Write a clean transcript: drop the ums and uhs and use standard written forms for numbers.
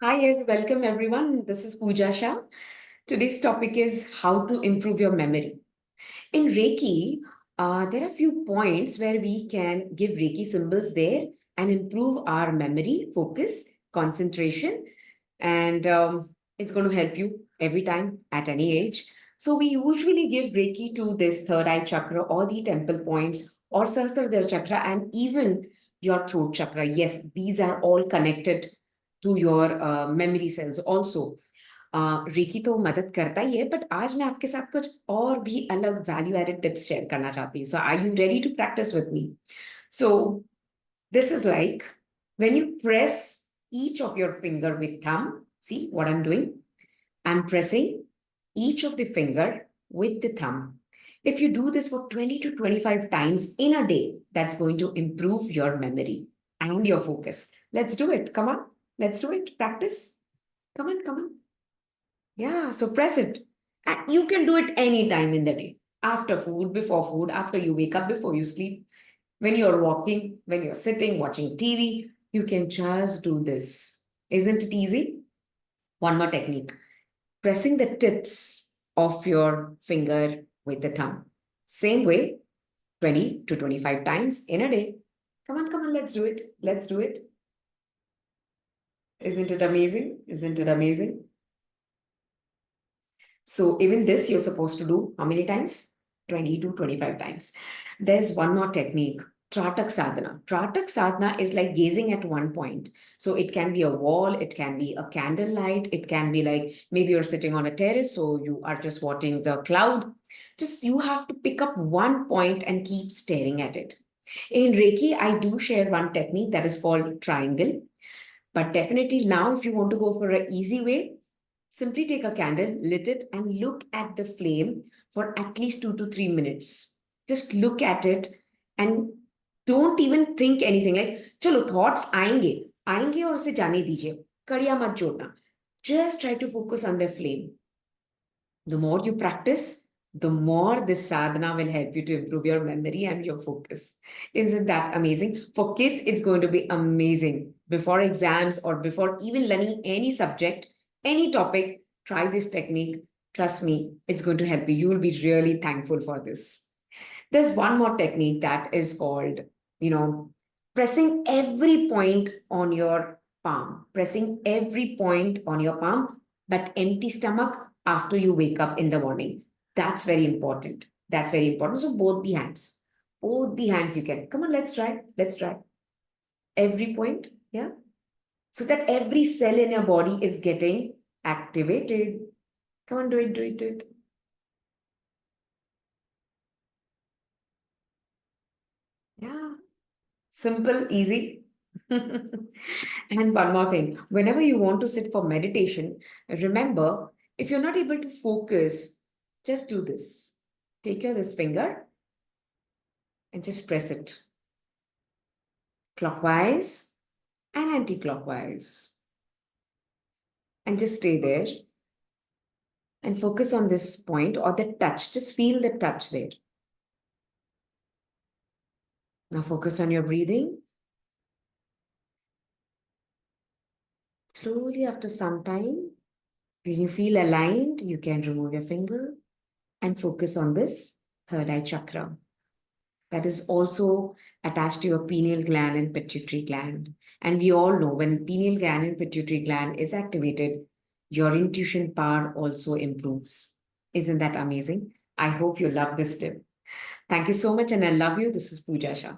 Hi and welcome everyone. This is Pooja Shah. Today's topic is how to improve your memory. In Reiki, there are few points where we can give Reiki symbols there and improve our memory, focus, concentration, and it's going to help you every time at any age. So we usually give Reiki to this third eye chakra or the temple points or Sahasrara chakra and even your throat chakra. Yes, these are all connected to your memory cells also. Reiki तो मदद करता ही है but आज मैं आपके साथ कुछ और भी अलग वैल्यू एडेड टिप्स शेयर करना चाहती हूँ so are you ready to practice with me so this is like when you press each of your finger with thumb. See what I'm doing? I'm pressing each of the finger with the thumb. If you do this for 20 to 25 times in a day, that's going to improve your memory and your focus. Let's do it. Come on. Let's do it. Practice. Come on, come on. Yeah, so press it. And you can do it anytime in the day. After food, after you wake up, before you sleep, when you're walking, when you're sitting, watching TV, you can just do this. Isn't it easy? One more technique. Pressing the tips of your finger with the thumb. Same way, 20 to 25 times in a day. Come on, let's do it. Let's do it. Isn't it amazing? Isn't it amazing? So even this you're supposed to do how many times? 20 to 25 times. There's one more technique, Tratak Sadhana. Tratak Sadhana is like gazing at one point. So it can be a wall, it can be a candlelight, it can be like maybe you're sitting on a terrace, so you are just watching the cloud. Just you have to pick up one point and keep staring at it. In Reiki, I do share one technique that is called triangle. But definitely now, if you want to go for an easy way, simply take a candle, lit it, and look at the flame for at least 2 to 3 minutes. Just look at it and don't even think anything like, chalo, thoughts आएंगे और उसे जाने दीजिए. कड़िया मत जोड़ना. Just try to focus on the flame. The more you practice, the more this sadhana will help you to improve your memory and your focus. Isn't that amazing? For kids, it's going to be amazing. Before exams or before even learning any subject, any topic, try this technique. Trust me, it's going to help you. You will be really thankful for this. There's one more technique that is called, pressing every point on your palm, pressing every point on your palm, but empty stomach after you wake up in the morning. That's very important. That's very important. So both the hands you can. Come on, let's try. Let's try. Every point. Yeah. So that every cell in your body is getting activated. Come on, do it, do it, do it. Yeah. Simple, easy. And one more thing, whenever you want to sit for meditation, remember, if you're not able to focus, just do this. Take your this finger and just press it clockwise and anti-clockwise. And just stay there and focus on this point or the touch. Just feel the touch there. Now focus on your breathing. Slowly after some time, when you feel aligned, you can remove your finger and focus on this third eye chakra that is also attached to your pineal gland and pituitary gland. And we all know when pineal gland and pituitary gland is activated, your intuition power also improves. Isn't that amazing? I hope you love this tip. Thank you so much and I love you. This is Pooja Shah.